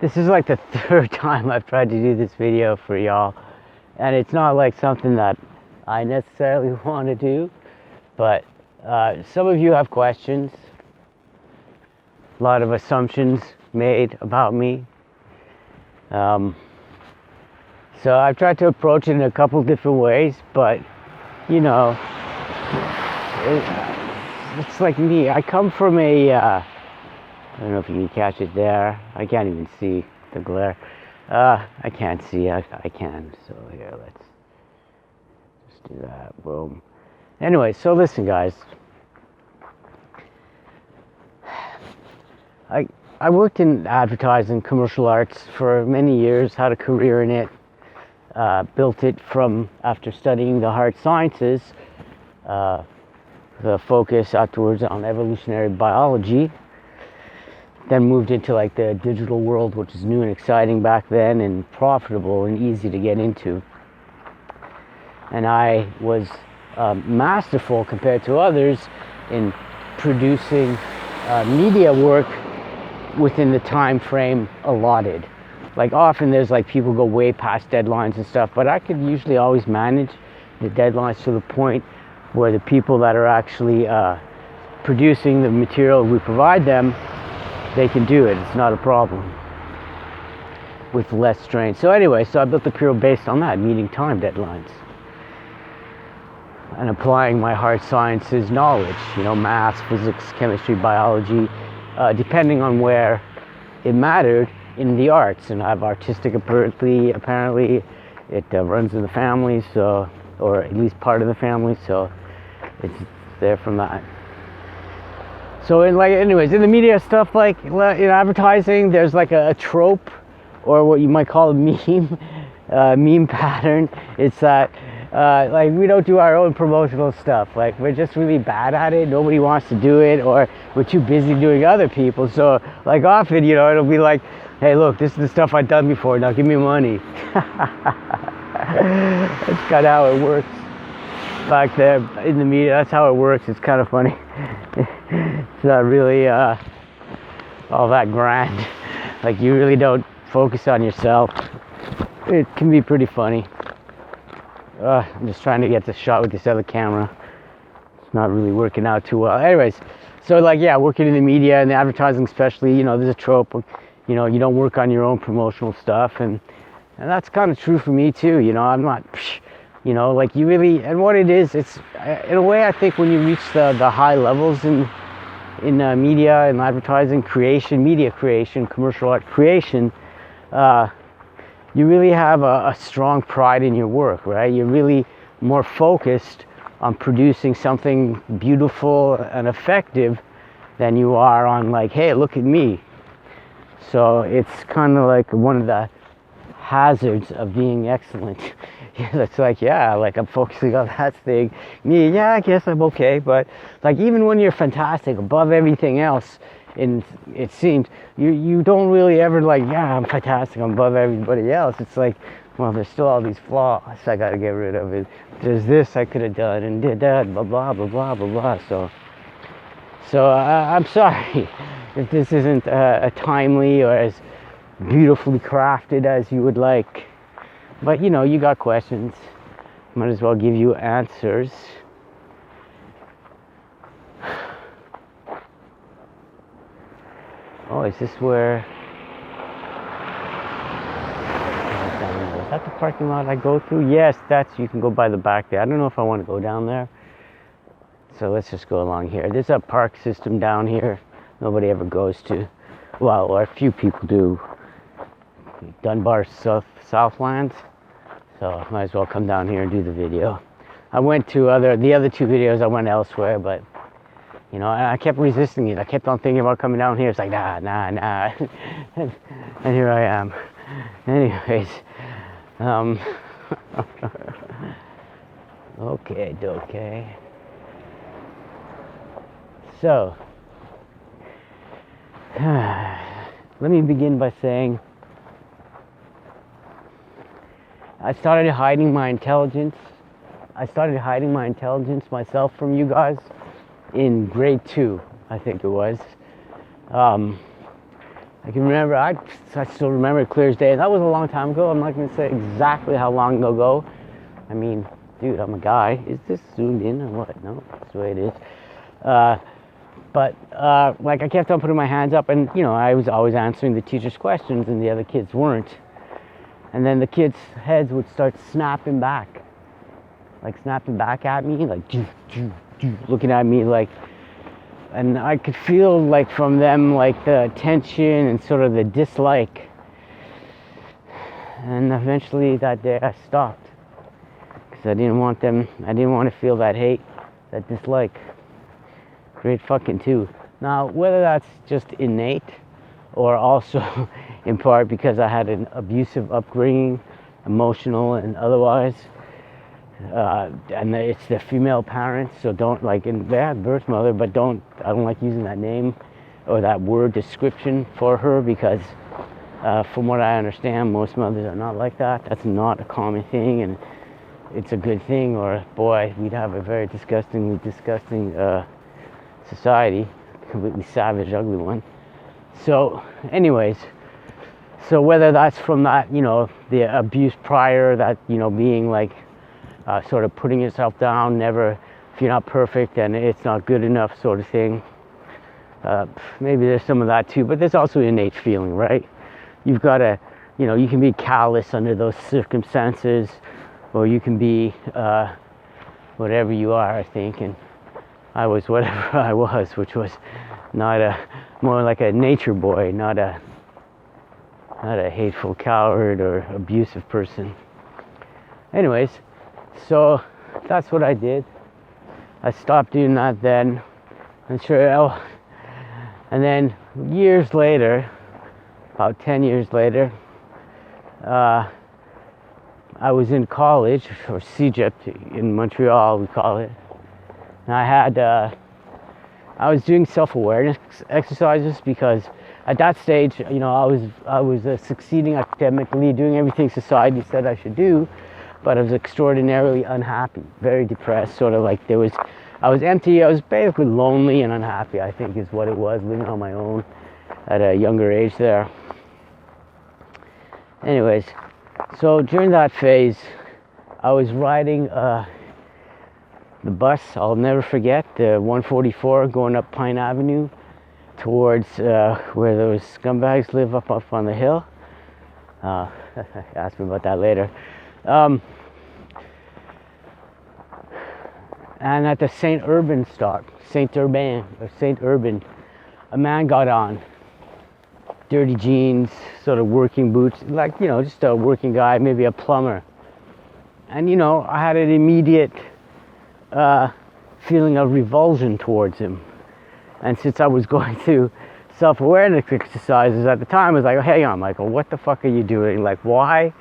This is like the third time I've tried to do this video for y'all, and it's not like something that I necessarily want to do, but some of you have questions, a lot of assumptions made about me. So I've tried to approach it in a couple different ways, but you know, it's like me. I come from a, I don't know if you can catch it there. I can't even see the glare. I can't see, I can. So here, let's just do that, boom. Anyway, so listen guys. I worked in advertising, commercial arts for many years, had a career in it. Built it from after studying the hard sciences, the focus afterwards on evolutionary biology. Then moved into like the digital world, which is new and exciting back then, and profitable and easy to get into. And I was masterful compared to others in producing media work within the time frame allotted. Like often there's like people go way past deadlines and stuff, but I could usually always manage the deadlines to the point where the people that are actually producing the material we provide them, they can do it. It's not a problem with less strain. So anyway, so I built the career based on that, meeting time deadlines and applying my hard sciences knowledge, you know, math, physics, chemistry, biology, depending on where it mattered in the arts. And I have artistic apparently it runs in the family, so, or at least part of the family, so it's there from that. So in like, anyways, in the media stuff, like in advertising, there's like a trope, or what you might call a meme pattern. It's that like we don't do our own promotional stuff. Like we're just really bad at it. Nobody wants to do it, or we're too busy doing other people. So like often, you know, it'll be like, hey, look, this is the stuff I've done before. Now give me money. That's kind of how it works back there in the media. That's how it works. It's kind of funny. It's not really all that grand. Like you really don't focus on yourself. It can be pretty funny. I'm just trying to get the shot with this other camera. It's not really working out too well. Anyways, so like, yeah, working in the media and the advertising especially, you know, there's a trope. You know, you don't work on your own promotional stuff, and that's kind of true for me too. You know, I'm not, you know, like you really, and what it is, it's in a way I think when you reach the high levels in media and advertising creation, media creation, commercial art creation, you really have a strong pride in your work, right? You're really more focused on producing something beautiful and effective than you are on like, hey, look at me. So it's kind of like one of the hazards of being excellent. It's like, yeah, like I'm focusing on that thing. Me, yeah, I guess I'm okay. But like even when you're fantastic above everything else, and it seems you don't really ever like, yeah, I'm fantastic, I'm above everybody else. It's like, well, there's still all these flaws I gotta get rid of. It. There's this I could have done and did that, blah blah blah blah blah blah. So I'm sorry if this isn't a timely or as beautifully crafted as you would like. But you know, you got questions. Might as well give you answers. Oh, is this where? Is that the parking lot I go through? Yes, you can go by the back there. I don't know if I want to go down there. So let's just go along here. There's a park system down here nobody ever goes to. Well, or a few people do. Dunbar Southlands. So might as well come down here and do the video. I went to the other two videos, I went elsewhere, but you know, I kept resisting it. I kept on thinking about coming down here. It's like, nah. And here I am. Anyways, okay. So, let me begin by saying I started hiding my intelligence myself from you guys in grade 2, I think it was. I can remember, I still remember it clear as day. And that was a long time ago. I'm not going to say exactly how long ago. I mean, dude, I'm a guy. Is this zoomed in or what? No, that's the way it is. But like I kept on putting my hands up, and you know, I was always answering the teacher's questions, and the other kids weren't. And then the kids' heads would start snapping back, at me, like looking at me, like, and I could feel like from them like the tension and sort of the dislike. And eventually that day I stopped because I didn't want to feel that hate, that dislike. Great fucking too. Now, whether that's just innate or also in part because I had an abusive upbringing, emotional and otherwise, and it's the female parents, so don't like, and they had birth mother, but I don't like using that name or that word description for her because from what I understand, most mothers are not like that. That's not a common thing, and it's a good thing, or boy, we'd have a very disgusting society, completely savage, ugly one. So anyways, so whether that's from that, you know, the abuse prior, that, you know, being like sort of putting yourself down, never, if you're not perfect and it's not good enough sort of thing, maybe there's some of that too, but there's also an innate feeling, right? You've got to, you know, you can be callous under those circumstances, or you can be whatever you are, I think, and I was whatever I was, which was more like a nature boy, not a hateful coward or abusive person. Anyways, so that's what I did. I stopped doing that then, and and then years later, about 10 years later, I was in college, or CEGEP in Montreal, we call it. And I was doing self-awareness exercises because at that stage, you know, I was succeeding academically, doing everything society said I should do, but I was extraordinarily unhappy, very depressed, sort of like I was empty, I was basically lonely and unhappy, I think is what it was, living on my own at a younger age there. Anyways, so during that phase, I was riding the bus, I'll never forget, the 144 going up Pine Avenue towards where those scumbags live up on the hill. Ask me about that later. And at the St. Urban stop, St. Urban, a man got on. Dirty jeans, sort of working boots, like, you know, just a working guy, maybe a plumber. And, you know, I had an immediate feeling of revulsion towards him. And since I was going through self-awareness exercises at the time, I was like, hang on, Michael, what the fuck are you doing? Like, why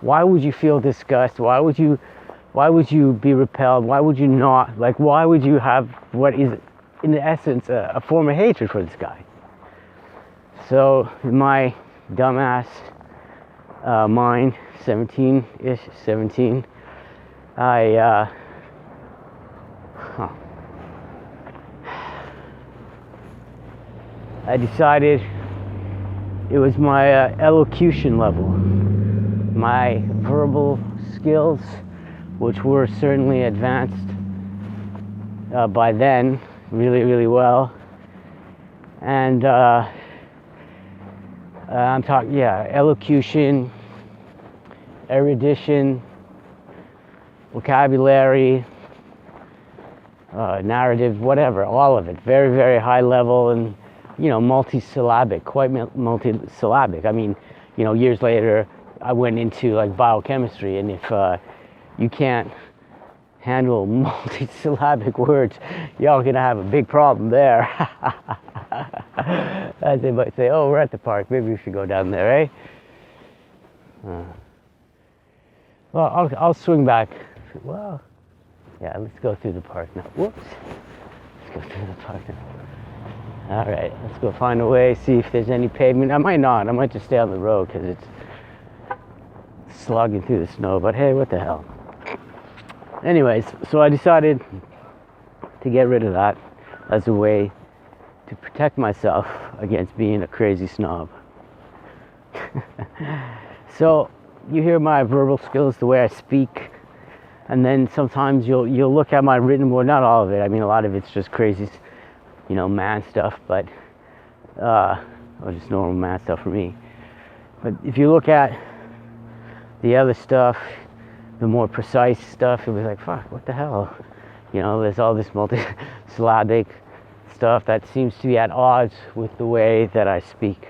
would you feel disgust? Why would you be repelled? Why would you not? Like, why would you have what is, in essence, a form of hatred for this guy? So, in my dumbass mind, 17, I decided it was my elocution level, my verbal skills, which were certainly advanced by then, really, really well. And I'm talking, elocution, erudition, vocabulary, narrative, whatever, all of it, very, very high level, and, you know, multisyllabic, quite multisyllabic. I mean, you know, years later, I went into like biochemistry, and if you can't handle multisyllabic words, y'all gonna have a big problem there. As they might say, oh, we're at the park, maybe we should go down there, eh? Well, I'll swing back. Well, yeah, let's go through the park now. Whoops. Let's go through the park now. All right, let's go find a way, see if there's any pavement. I might not. I might just stay on the road because it's slogging through the snow, but hey, what the hell. Anyways, so I decided to get rid of that as a way to protect myself against being a crazy snob. So you hear my verbal skills, the way I speak, and then sometimes you'll look at my written word. Not all of it. I mean, a lot of it's just crazy, man stuff, but or just normal man stuff for me. But if you look at the other stuff, the more precise stuff, it was like, fuck, what the hell? There's all this multi-syllabic stuff that seems to be at odds with the way that I speak.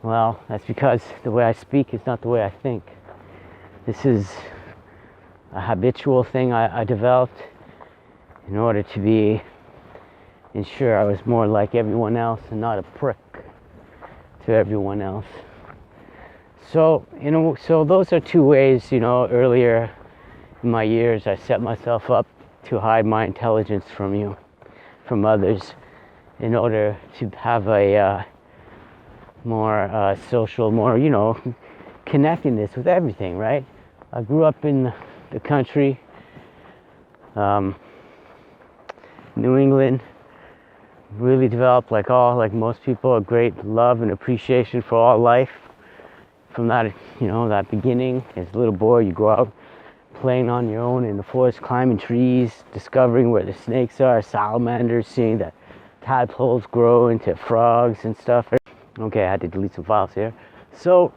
Well, that's because the way I speak is not the way I think. This is a habitual thing I developed in order to ensure I was more like everyone else and not a prick to everyone else. So, so those are two ways, earlier in my years I set myself up to hide my intelligence from others, in order to have a more social, more, connectedness with everything, right? I grew up in the country, New England, really developed, like most people, a great love and appreciation for all life. From that, that beginning, as a little boy, you go out playing on your own in the forest, climbing trees, discovering where the snakes are, salamanders, seeing that tadpoles grow into frogs and stuff. Okay, I had to delete some files here. So,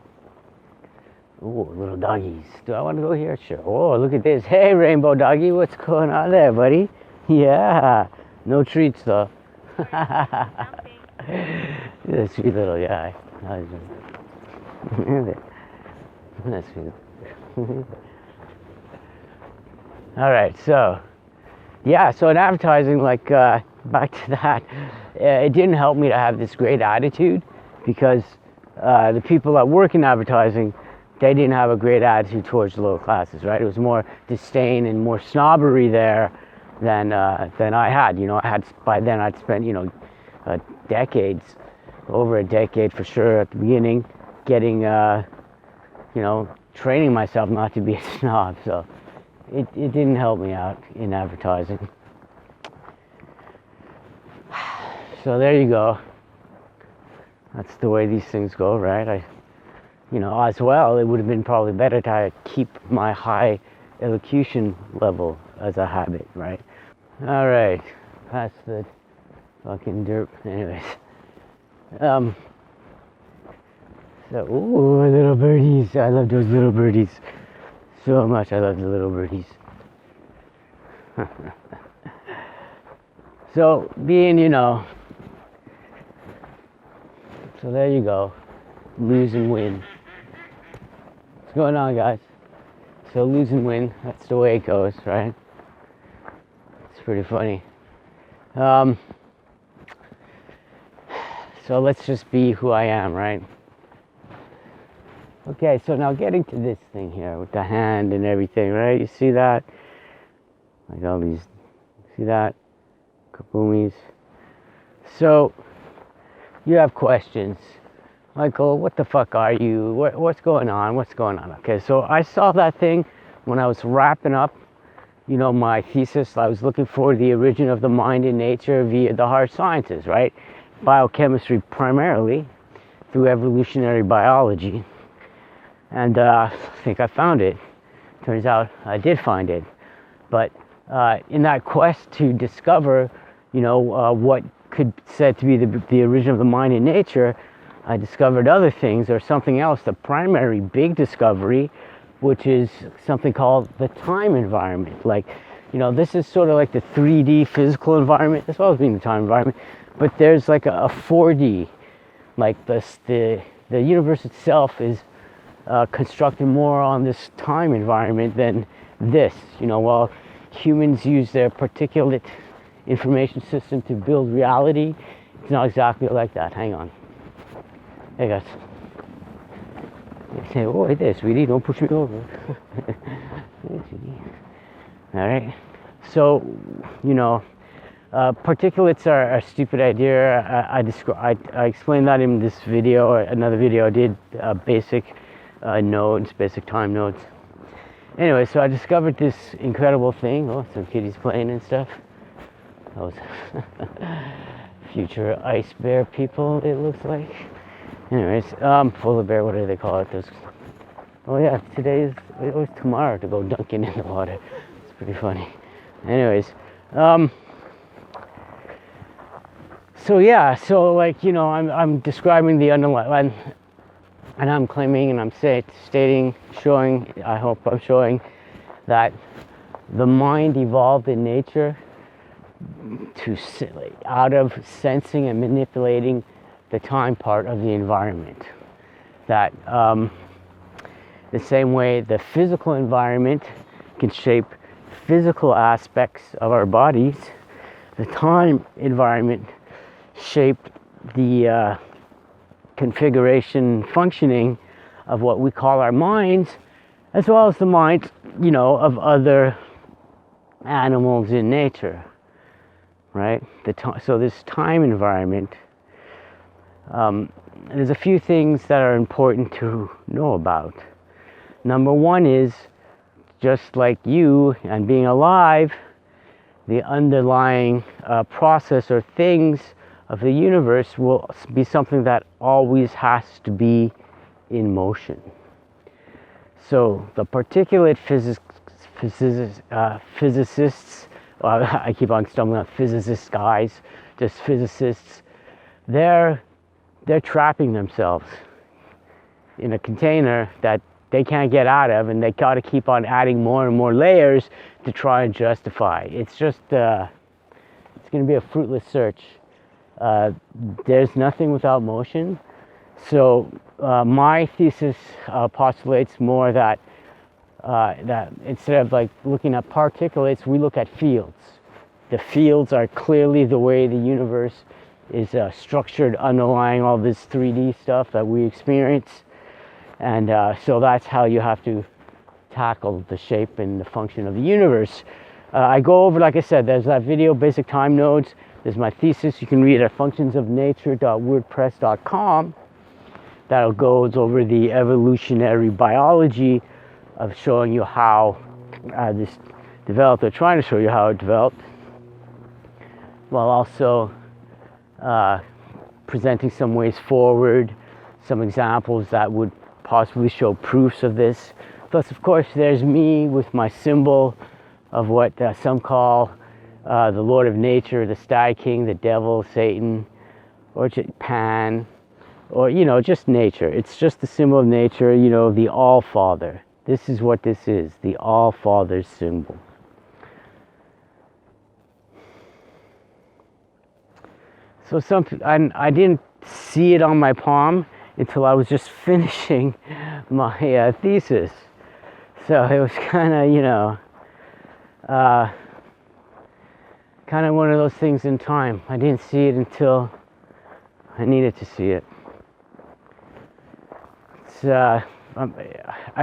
oh, little doggies. Do I want to go here? Sure. Oh, look at this. Hey, rainbow doggy, what's going on there, buddy? Yeah, no treats though. This sweet little guy. That's sweet. All right, so yeah, so in advertising, back to that, it didn't help me to have this great attitude, because the people that work in advertising, they didn't have a great attitude towards the lower classes, right? It was more disdain and more snobbery there than I had. By then I'd spent decades, over a decade for sure at the beginning, getting training myself not to be a snob. So it didn't help me out in advertising. So there you go. That's the way these things go, right? As well, it would have been probably better to keep my high elocution level as a habit, right? All right, that's the fucking derp. Anyways, so, ooh, little birdies. I love those little birdies so much. I love the little birdies. So, so there you go. Lose and win. What's going on, guys? So lose and win, that's the way it goes, right? It's pretty funny. So let's just be who I am, right? Okay, so now getting to this thing here with the hand and everything, right? You see that? Like all these, see that? Kaboomies. So, you have questions. Michael, what the fuck are you? What's going on? What's going on? Okay, so I saw that thing when I was wrapping up, my thesis. I was looking for the origin of the mind in nature via the hard sciences, right? Biochemistry primarily, through evolutionary biology. And I think I found it. Turns out I did find it. But in that quest to discover, what could said to be the origin of the mind in nature, I discovered other things, or something else, the primary big discovery, which is something called the time environment. This is sort of like the 3D physical environment, as well as being the time environment, but there's like a 4D, like the universe itself is constructed more on this time environment than this. While humans use their particulate information system to build reality, it's not exactly like that. Hang on. Hey guys. They say, oh, hey there, sweetie, don't push me over. Hey, sweetie. All right. So, particulates are a stupid idea. I explained that in this video, or another video I did, basic nodes, basic time nodes. Anyway, so I discovered this incredible thing. Oh, some kitties playing and stuff. Those future ice bear people, it looks like. Anyways, polar bear, what do they call it? Oh yeah, it was tomorrow to go dunking in the water. It's pretty funny. Anyways, so yeah, so like, you know, I'm describing the underlying, and I'm claiming and I'm showing, I hope I'm showing that the mind evolved in nature out of sensing and manipulating the time part of the environment. That the same way the physical environment can shape physical aspects of our bodies, the time environment shaped the configuration functioning of what we call our minds, as well as the minds, you know, of other animals in nature, right? So this time environment, there's a few things that are important to know about. Number one is, just like you and being alive, the underlying process or things of the universe will be something that always has to be in motion. So the particulate physicists, I keep on stumbling on physicists, guys, just physicists, they're trapping themselves in a container that they can't get out of, and they got to keep on adding more and more layers to try and justify. It's just, it's going to be a fruitless search. There's nothing without motion. So my thesis postulates more that instead of like looking at particulates, we look at fields. The fields are clearly the way the universe is structured, underlying all this 3D stuff that we experience. And so that's how you have to tackle the shape and the function of the universe. I go over, like I said, there's that video, Basic Time Nodes. There's my thesis. You can read at functionsofnature.wordpress.com. That goes over the evolutionary biology of showing you how this developed, or trying to show you how it developed, while also presenting some ways forward, some examples that would possibly show proofs of this. Plus, of course, there's me with my symbol of what some call the Lord of Nature, the Stag King, the Devil, Satan, or Pan, or, you know, just nature. It's just the symbol of nature, you know, the All-Father. This is what this is, the All-Father's symbol. So I didn't see it on my palm until I was just finishing my thesis. So it was kind of, you know, kind of one of those things in time. I didn't see it until I needed to see it. It's, I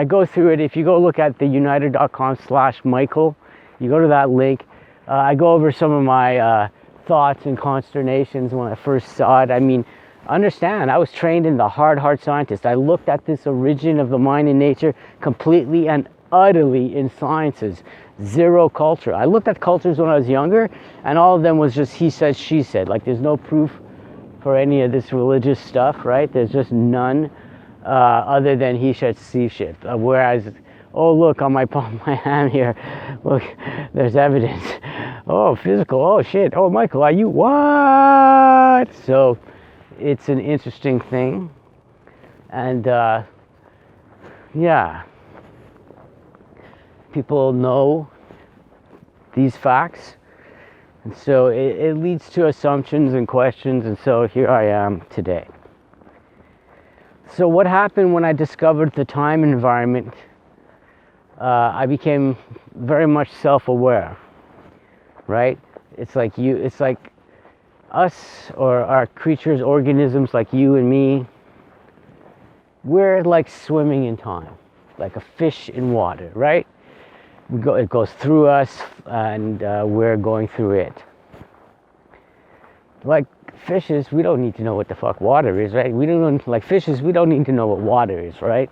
go through it. If you go look at the uniter.com/Michael, you go to that link. I go over some of my thoughts and consternations when I first saw it. I mean, understand, I was trained in the hard scientist. I looked at this origin of the mind in nature completely and utterly in sciences. Zero culture. I looked at cultures when I was younger, and all of them was just he said, she said. Like, there's no proof for any of this religious stuff, right? There's just none other than he said, she said. Whereas, oh, look, on my palm, my hand here, look, there's evidence. Oh, physical, oh, shit. Oh, Michael, are you, what? So, it's an interesting thing. And, yeah. People know these facts. And so, it leads to assumptions and questions. And so, here I am today. So, what happened when I discovered the time environment? I became very much self-aware, right? It's like us, or our creatures, organisms like you and me, we're like swimming in time, like a fish in water, right? It goes through us, and we're going through it. Like fishes, we don't need to know what the fuck water is, right? We don't, like fishes, we don't need to know what water is, right?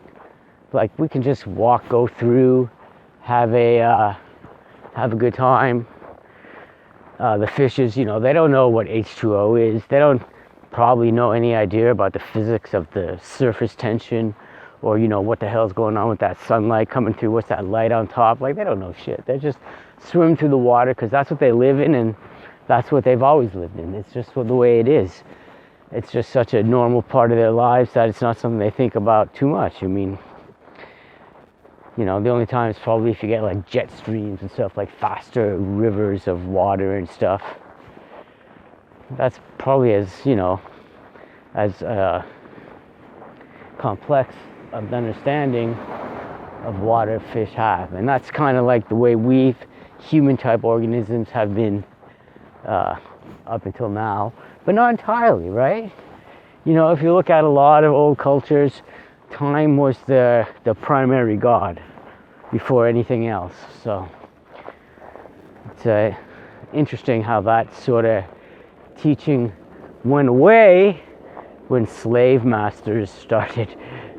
Like, we can just go through, have a good time. The fishes, you know, they don't know what H2O is. probably know any idea about the physics of the surface tension, or what the hell's going on with that sunlight coming through, what's that light on top. Like, they don't know shit. They just swim through the water because that's what they live in, and that's what they've always lived in. It's just the way it is. It's just such a normal part of their lives that it's not something they think about too much. I mean, the only time is probably if you get like jet streams and stuff, like faster rivers of water and stuff. That's probably as complex of the understanding of water fish have. And that's kind of like the way human type organisms have been up until now, but not entirely, right? If you look at a lot of old cultures, time was the primary god before anything else. So it's interesting how that sort of teaching went away when slave masters started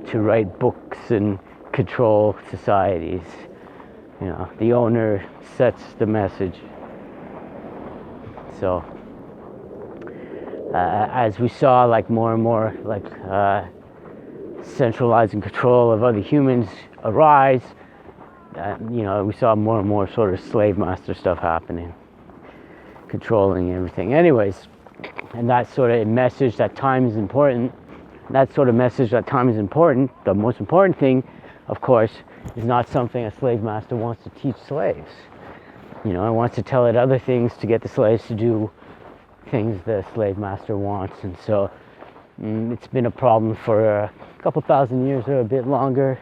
to write books and control societies. The owner sets the message. So as we saw, like more and more like centralizing control of other humans arise, we saw more and more sort of slave master stuff happening, controlling everything. Anyways, and that sort of message that time is important, the most important thing, of course, is not something a slave master wants to teach slaves. It wants to tell it other things to get the slaves to do things the slave master wants. And so it's been a problem for a couple thousand years or a bit longer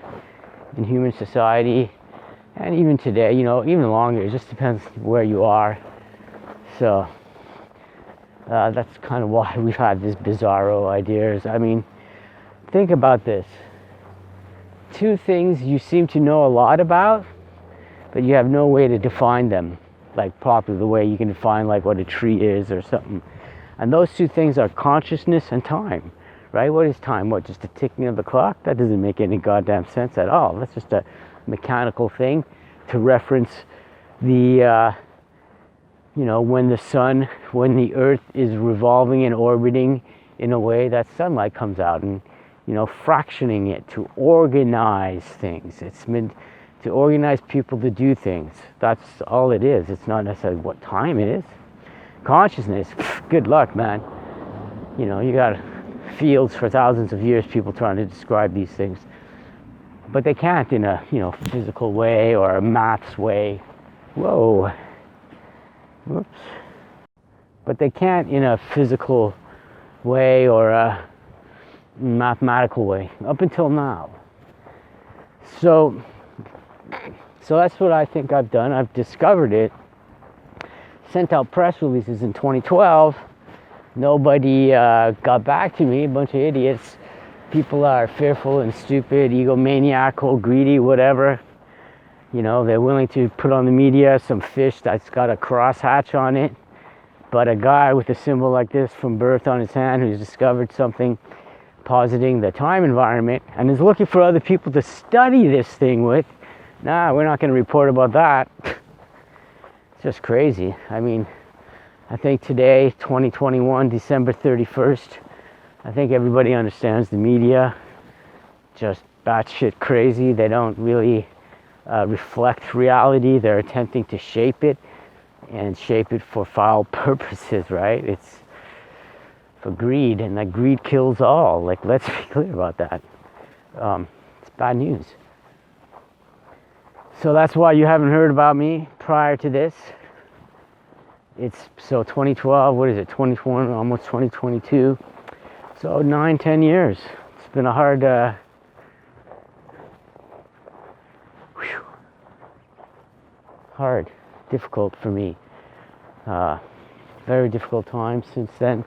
in human society. And even today, even longer. It just depends where you are. So that's kind of why we've had these bizarro ideas. I mean, think about this. Two things you seem to know a lot about, but you have no way to define them, like properly, the way you can define like what a tree is or something. And those two things are consciousness and time, right? What is time? What, just the ticking of the clock? That doesn't make any goddamn sense at all. That's just a mechanical thing to reference the when the earth is revolving and orbiting in a way that sunlight comes out, and fractioning it to organize things. It's meant to organize people to do things. That's all it is. It's not necessarily what time it is. Consciousness, good luck, man. You got fields for thousands of years, people trying to describe these things, but they can't in a physical way or a maths way. Whoa. Whoops. But they can't in a physical way or a mathematical way up until now. So that's what I think I've done. I've discovered it, sent out press releases in 2012. Nobody got back to me. A bunch of idiots. People are fearful and stupid, egomaniacal, greedy, whatever. They're willing to put on the media some fish that's got a crosshatch on it, but a guy with a symbol like this from birth on his hand who's discovered something positing the time environment and is looking for other people to study this thing with. Nah, we're not going to report about that. It's just crazy. I mean, I think today, 2021, December 31st, I think everybody understands the media just batshit crazy. They don't really reflect reality. They're attempting to shape it and shape it for foul purposes, right? It's for greed, and that greed kills all. Like, let's be clear about that. It's bad news. So that's why you haven't heard about me prior to this. It's 2012, what is it, 2021, almost 2022. So 9-10 years. It's been a hard difficult for me. Very difficult time since then.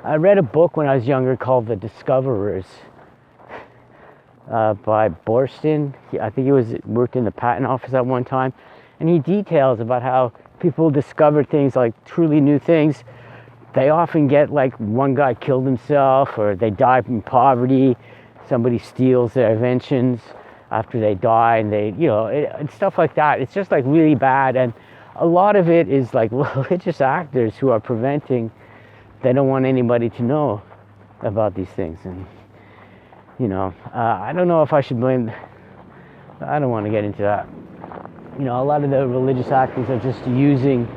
I read a book when I was younger called The Discoverers by Borston. I think he worked in the patent office at one time, and he details about how people discover things, like truly new things. They often get, like, one guy killed himself, or they die in poverty, somebody steals their inventions after they die, and and stuff like that. It's just like really bad, and a lot of it is like religious actors who are preventing they don't want anybody to know about these things. And I don't know if I should blame. I don't want to get into that. A lot of the religious actors are just using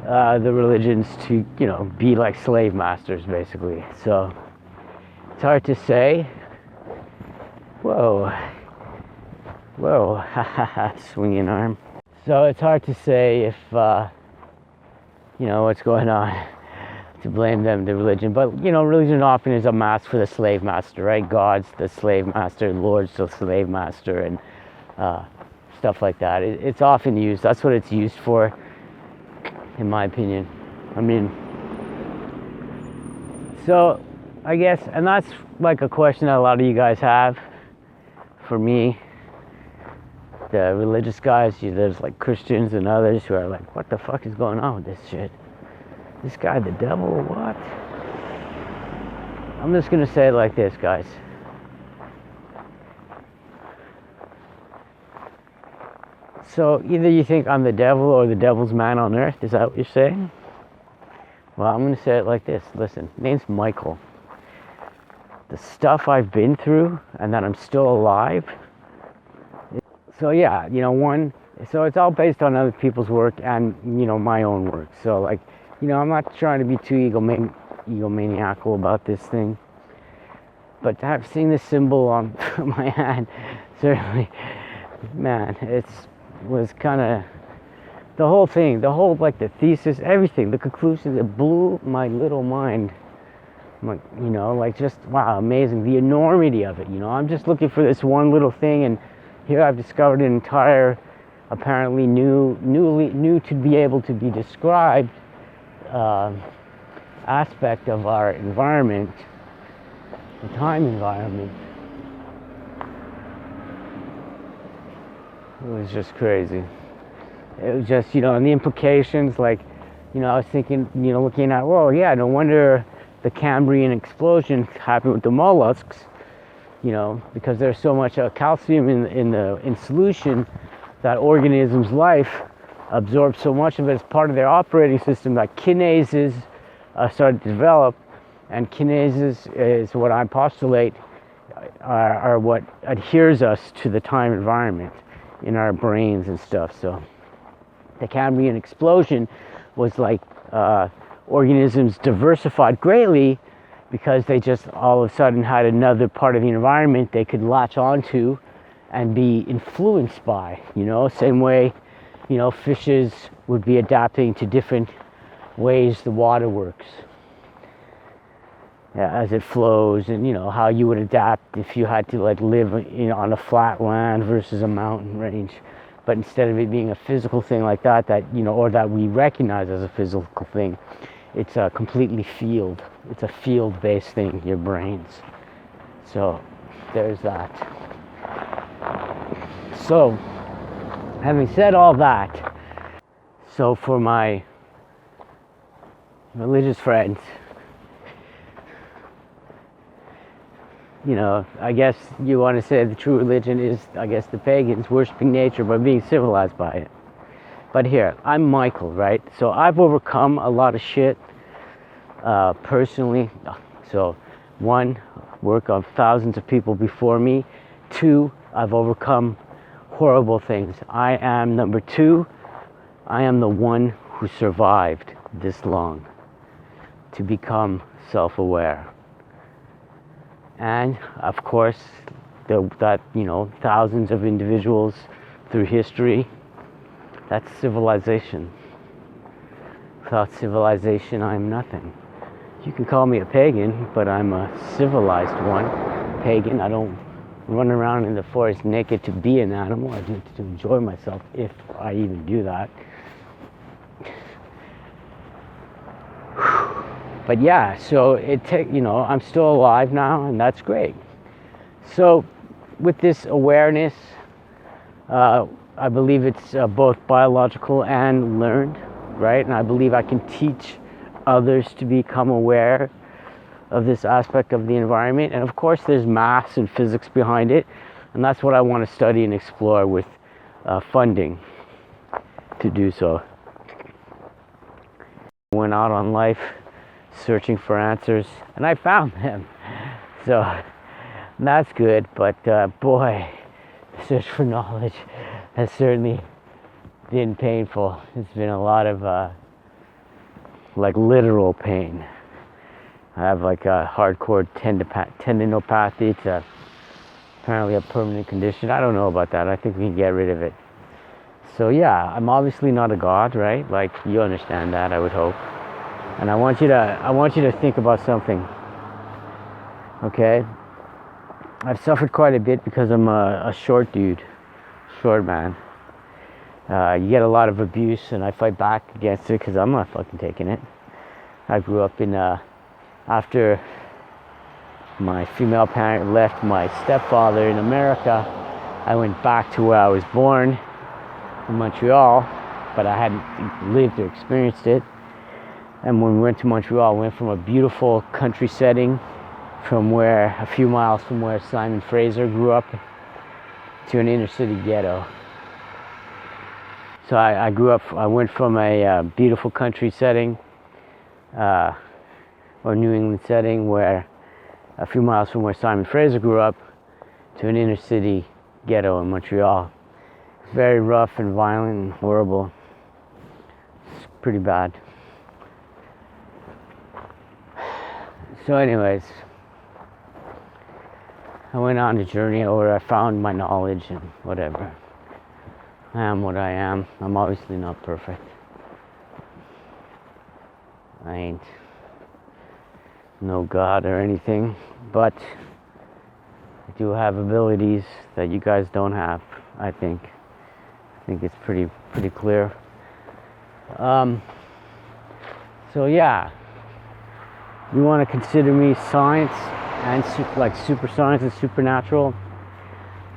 the religions to, be like slave masters, basically. So it's hard to say. Whoa, swinging arm. So it's hard to say if, what's going on, to blame them, the religion. But, religion often is a mask for the slave master, right? God's the slave master, Lord's the slave master, and stuff like that. It's often used. That's what it's used for, in my opinion. So I guess, and that's like a question that a lot of you guys have for me. The religious guys, there's like Christians and others who are like, what the fuck is going on with this shit? This guy the devil or what? I'm just gonna say it like this, guys. So either you think I'm the devil or the devil's man on earth. Is that what you're saying? Well, I'm gonna say it like this. Listen, name's Michael. The stuff I've been through and that I'm still alive. So yeah, so it's all based on other people's work and, my own work. So like, I'm not trying to be too egomaniacal about this thing. But to have seen this symbol on my hand, certainly, man, was kind of, the whole thing, like the thesis, everything, the conclusions, it blew my little mind. Like, just, wow, amazing, the enormity of it, I'm just looking for this one little thing, and here I've discovered an entire, apparently new to be able to be described aspect of our environment, the time environment. It was just crazy. It was just, and the implications, like, I was thinking, looking at, well, yeah, no wonder the Cambrian explosion happened with the mollusks, because there's so much calcium in solution that organisms' life absorbs so much of it as part of their operating system that kinases started to develop. And kinases is what I postulate are what adheres us to the time environment in our brains and stuff. So the Cambrian explosion was like organisms diversified greatly because they just all of a sudden had another part of the environment they could latch onto and be influenced by, same way, fishes would be adapting to different ways the water works as it flows, and how you would adapt if you had to like live on a flat land versus a mountain range. But instead of it being a physical thing like that or that we recognize as a physical thing, it's a completely field. It's a field-based thing, your brains. So there's that. So having said all that, so for my religious friends, I guess you want to say the true religion is, I guess, the pagans worshiping nature by being civilized by it. But here, I'm Michael, right? So I've overcome a lot of shit personally. So one, work of thousands of people before me. Two, I've overcome horrible things. Number two, I am the one who survived this long to become self-aware. And of course, thousands of individuals through history, that's civilization. Without civilization, I'm nothing. You can call me a pagan, but I'm a civilized one. Pagan, I don't run around in the forest naked to be an animal. I do it to enjoy myself, if I even do that. But yeah, so I'm still alive now, and that's great. So with this awareness, I believe it's both biological and learned, right? And I believe I can teach others to become aware of this aspect of the environment. And of course, there's maths and physics behind it, and that's what I want to study and explore with funding to do so. Went out on life searching for answers, and I found them. So that's good, but boy, the search for knowledge has certainly been painful. It's been a lot of like literal pain. I have like a hardcore tendinopathy. It's apparently a permanent condition. I don't know about that. I think we can get rid of it. So yeah, I'm obviously not a god, right? Like, you understand that, I would hope. And I want you to think about something. Okay? I've suffered quite a bit because I'm a short dude, short man. You get a lot of abuse, and I fight back against it because I'm not fucking taking it. I grew up in after my female parent left my stepfather in America, I went back to where I was born in Montreal, but I hadn't lived or experienced it. And when we went to Montreal, we went from a beautiful country setting from where, a few miles from where Simon Fraser grew up, to an inner city ghetto. So I went from a beautiful country setting, or New England setting, where a few miles from where Simon Fraser grew up, to an inner city ghetto in Montreal. Very rough and violent and horrible. It's pretty bad. So anyways, I went on a journey where I found my knowledge and whatever. I am what I am. I'm obviously not perfect. I ain't no god or anything, but I do have abilities that you guys don't have, I think. I think it's pretty clear. So yeah, you want to consider me science and like super science and supernatural.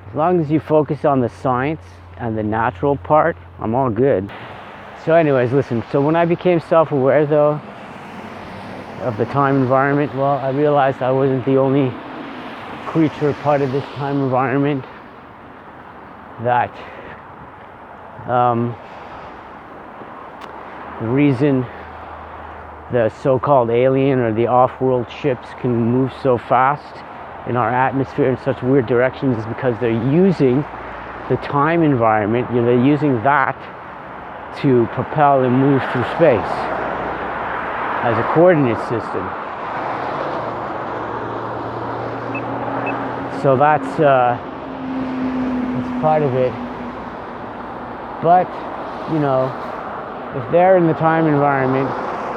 As long as you focus on the science and the natural part, I'm all good. So anyways, listen, so when I became self-aware though of the time environment, well, I realized I wasn't the only creature part of this time environment that the reason the so-called alien or the off-world ships can move so fast in our atmosphere in such weird directions is because they're using the time environment, they're using that to propel and move through space as a coordinate system. So that's part of it. But, if they're in the time environment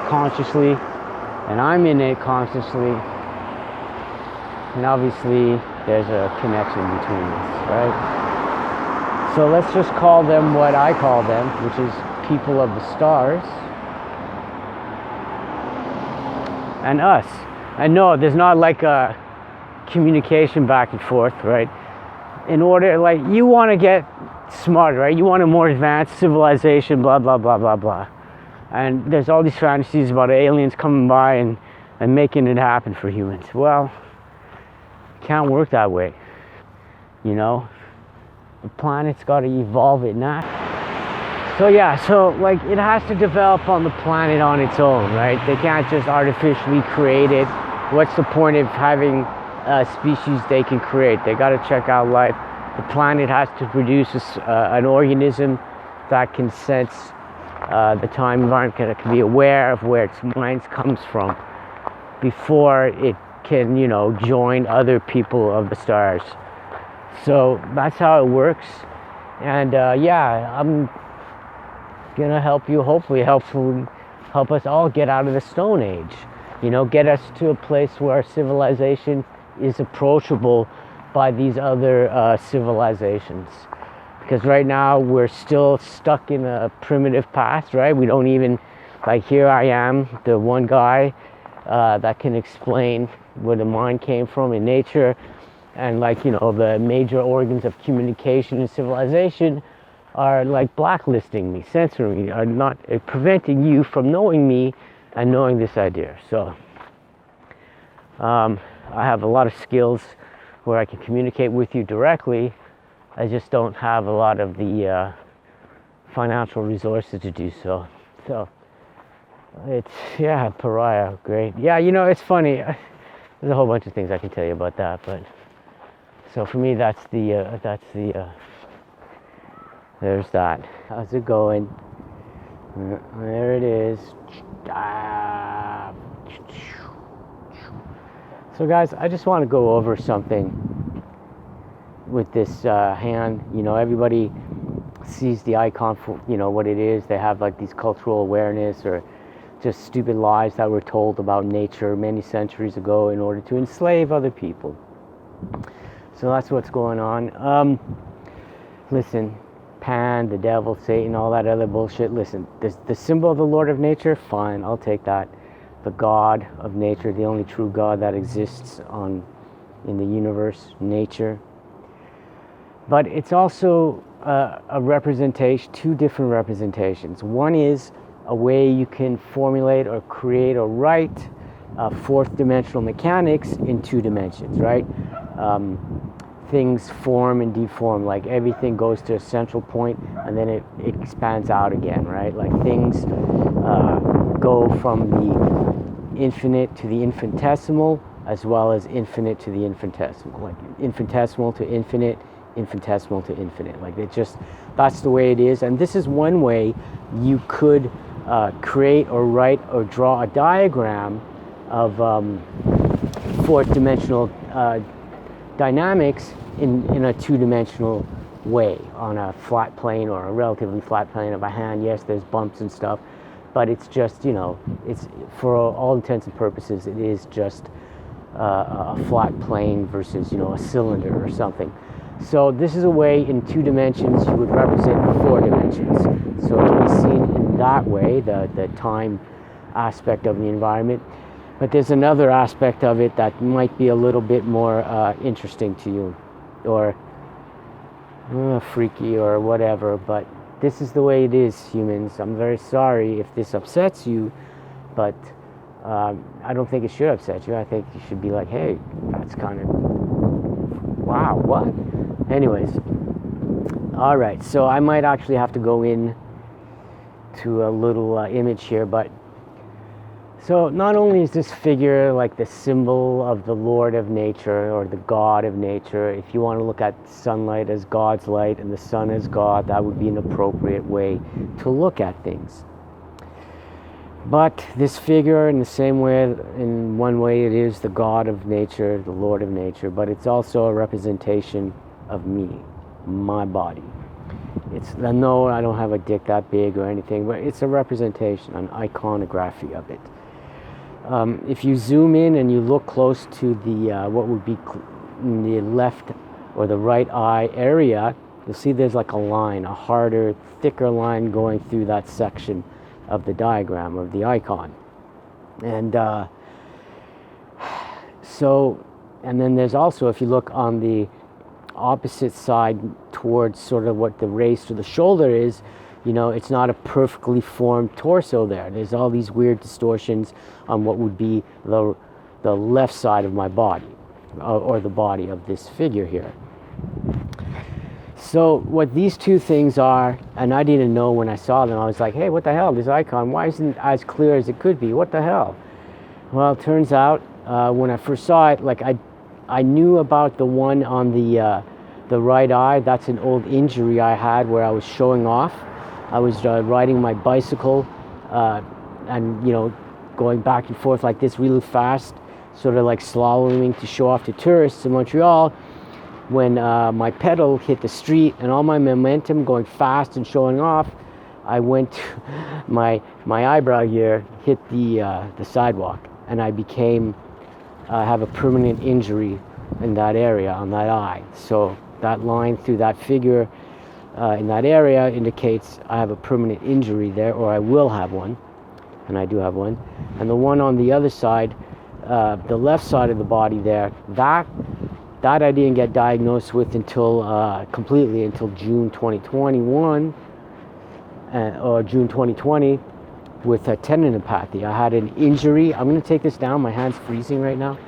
consciously, and I'm in it consciously, and obviously there's a connection between us, right? So let's just call them what I call them, which is people of the stars, and us. And no, there's not like a communication back and forth, right? In order, like, you want to get smarter, right? You want a more advanced civilization, blah, blah, blah, blah, blah. And there's all these fantasies about aliens coming by and making it happen for humans. Well, it can't work that way, The planet's got to evolve it now. So yeah, like, it has to develop on the planet on its own, right? They can't just artificially create it. What's the point of having a species they can create? They got to check out life. The planet has to produce an organism that can sense the time environment, that can be aware of where its mind comes from before it can, join other people of the stars. So that's how it works. And yeah, I'm gonna help you, hopefully help us all get out of the Stone Age. Get us to a place where our civilization is approachable by these other civilizations. Because right now we're still stuck in a primitive past, right? We don't even, like, here I am, the one guy that can explain where the mind came from in nature, and the major organs of communication and civilization are like blacklisting me, censoring me, are not preventing you from knowing me and knowing this idea. So I have a lot of skills where I can communicate with you directly. I just don't have a lot of the financial resources to do so. So It's, yeah, pariah, great. Yeah, it's funny. There's a whole bunch of things I can tell you about that, but so for me, there's that. How's it going? There it is. So guys, I just want to go over something with this hand. Everybody sees the icon for what it is. They have like these cultural awareness or just stupid lies that were told about nature many centuries ago in order to enslave other people. So that's what's going on. Listen, Pan, the devil, Satan, all that other bullshit. Listen, the symbol of the Lord of Nature, fine, I'll take that. The God of nature, the only true God that exists in the universe, nature. But it's also a representation, two different representations. One is a way you can formulate or create or write fourth dimensional mechanics in 2 dimensions, right? Things form and deform, like everything goes to a central point and then it expands out again, right? Like things go from the infinite to the infinitesimal, as well as infinite to the infinitesimal, like infinitesimal to infinite, infinitesimal to infinite. Like that's the way it is. And this is one way you could create or write or draw a diagram of fourth dimensional dynamics in a 2-dimensional way on a flat plane or a relatively flat plane of a hand. Yes, there's bumps and stuff, but it's just, it's for all intents and purposes, it is just a flat plane versus, a cylinder or something. So this is a way in 2 dimensions you would represent 4 dimensions. So it can be seen in that way, the time aspect of the environment. But there's another aspect of it that might be a little bit more interesting to you, or freaky or whatever, but this is the way it is, humans. I'm very sorry if this upsets you, but I don't think it should upset you. I think you should be like, hey, that's kind of, wow, what? Anyways, all right, so I might actually have to go in to a little image here, but so not only is this figure like the symbol of the Lord of Nature or the God of Nature. If you want to look at sunlight as God's light and the sun as God, that would be an appropriate way to look at things. But this figure, in the same way, in one way it is the God of Nature, the Lord of Nature, but it's also a representation of me, my body. No, I don't have a dick that big or anything, but it's a representation, an iconography of it. If you zoom in and you look close to the what would be in the left or the right eye area, you'll see there's like a line, a harder, thicker line going through that section of the diagram of the icon. And and then there's also, if you look on the opposite side towards sort of what the race to the shoulder is, it's not a perfectly formed torso there. There's all these weird distortions on what would be the left side of my body, or the body of this figure here. So what these two things are, and I didn't know when I saw them, I was like, hey, what the hell, this icon, why isn't it as clear as it could be? What the hell? Well, it turns out when I first saw it, like I knew about the one on the right eye. That's an old injury I had where I was showing off. I was riding my bicycle and going back and forth like this really fast, sort of like slaloming to show off to tourists in Montreal, when my pedal hit the street and all my momentum going fast and showing off, I went my eyebrow here hit the sidewalk, and I have a permanent injury in that area on that eye. So that line through that figure in that area indicates I have a permanent injury there, or I will have one, and I do have one. And the one on the other side, the left side of the body there, that I didn't get diagnosed with until completely until June 2021 or June 2020 with a tendinopathy. I had an injury. I'm going to take this down. My hand's freezing right now.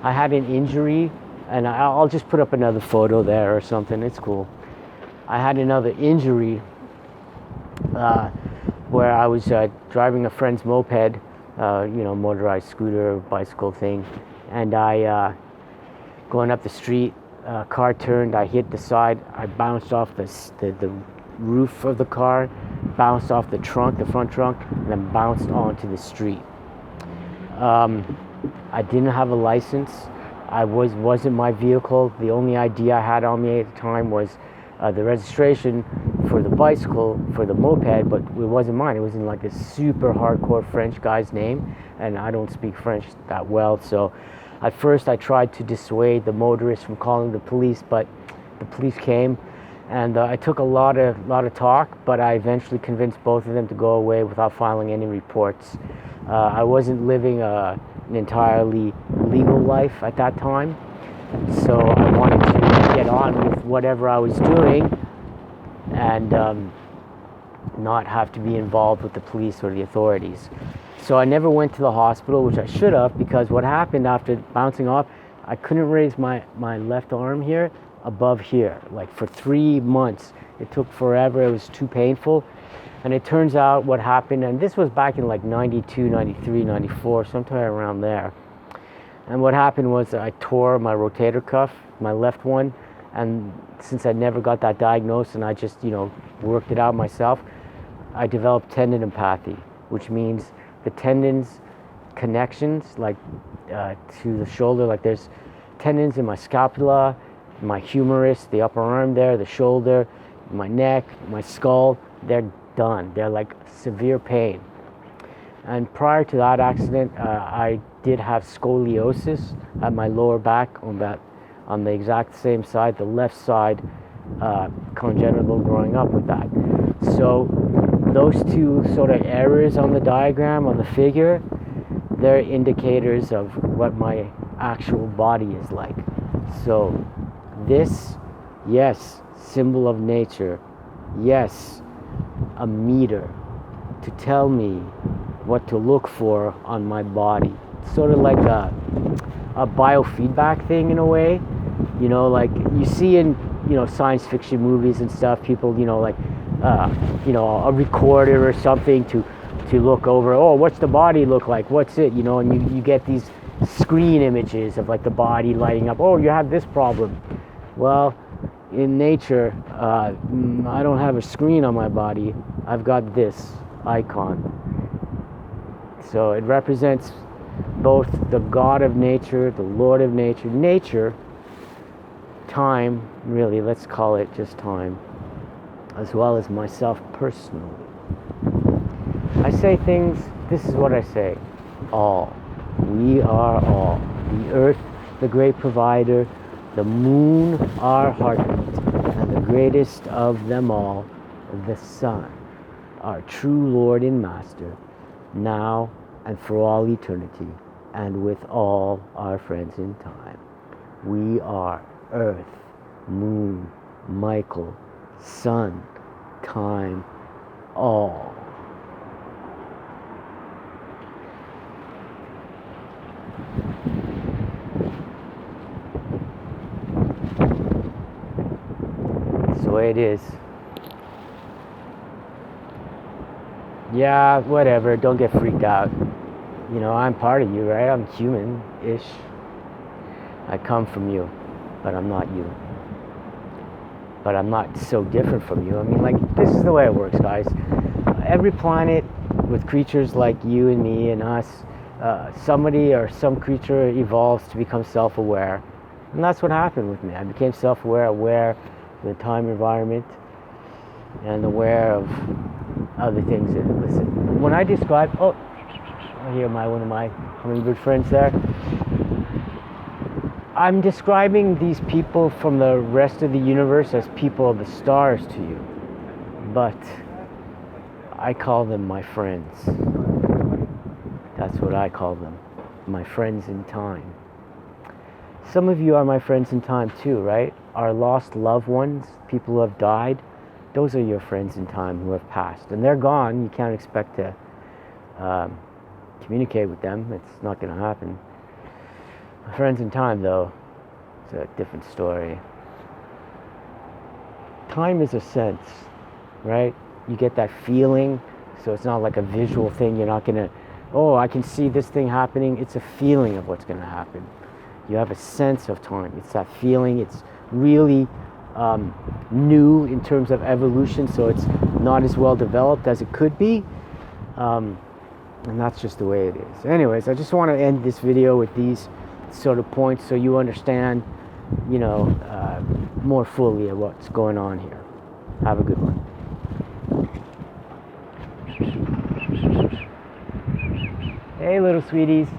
I had an injury, and I'll just put up another photo there or something. It's cool. I had another injury where I was driving a friend's moped, motorized scooter, bicycle thing, and I going up the street, car turned, I hit the side, I bounced off the roof of the car, bounced off the front trunk, and then bounced onto the street. I didn't have a license. Wasn't my vehicle. The only ID I had on me at the time was the registration for the bicycle, for the moped, but it wasn't mine. It was in like a super hardcore French guy's name, and I don't speak French that well, so at first I tried to dissuade the motorist from calling the police, but the police came, and I took a lot of talk, but I eventually convinced both of them to go away without filing any reports. I wasn't living an entirely legal life at that time, so I wanted to get on with whatever I was doing and not have to be involved with the police or the authorities. So I never went to the hospital, which I should have, because what happened after bouncing off, I couldn't raise my left arm here above here, like for 3 months. It took forever, it was too painful. And it turns out what happened, and this was back in like 92, 93, 94, sometime around there. And what happened was I tore my rotator cuff, my left one, and since I never got that diagnosed and I just, worked it out myself, I developed tendinopathy, which means the tendons connections, like to the shoulder, like there's tendons in my scapula, my humerus, the upper arm there, the shoulder, my neck, my skull, they're done. They're like severe pain. And prior to that accident, I did have scoliosis at my lower back on the exact same side, the left side, congenital growing up with that. So those two sort of errors on the diagram, on the figure, they're indicators of what my actual body is like. So this, yes, symbol of nature, yes, a meter to tell me what to look for on my body. It's sort of like a biofeedback thing in a way, like you see in science fiction movies and stuff, people a recorder or something to look over, oh, what's the body look like, what's it, and you get these screen images of like the body lighting up, oh, you have this problem. Well, in nature, I don't have a screen on my body. I've got this Ikon. So it represents both the God of nature, the Lord of nature, time, really, let's call it just time, as well as myself personally. I say things, this is what I say, all. We are all. The earth, the great provider, the moon, our heartbeat, and the greatest of them all, the sun, our true Lord and Master, now and for all eternity, and with all our friends in time. We are earth, moon, Michael, sun, time, all. That's the way it is. Yeah, whatever, don't get freaked out. I'm part of you, right? I'm human-ish. I come from you, but I'm not you. But I'm not so different from you. I mean, like, this is the way it works, guys. Every planet with creatures like you and me and us, somebody or some creature evolves to become self-aware. And that's what happened with me. I became self-aware, aware of the time environment, and aware of other things. Listen, when I describe, I hear one of my hummingbird friends there. I'm describing these people from the rest of the universe as people of the stars to you, but I call them my friends. That's what I call them, my friends in time. Some of you are my friends in time too, right? Our lost loved ones, people who have died, those are your friends in time who have passed. And they're gone. You can't expect to communicate with them. It's not going to happen. My friends in time, though, it's a different story. Time is a sense, right? You get that feeling So it's not like a visual thing. You're not gonna, oh, I can see this thing happening. It's a feeling of what's gonna happen. You have a sense of time. It's that feeling. It's really new in terms of evolution, so it's not as well developed as it could be. And that's just the way it is. Anyways, I just want to end this video with these sort of points so you understand, you know, more fully of what's going on here. Have a good one. Hey, little sweeties.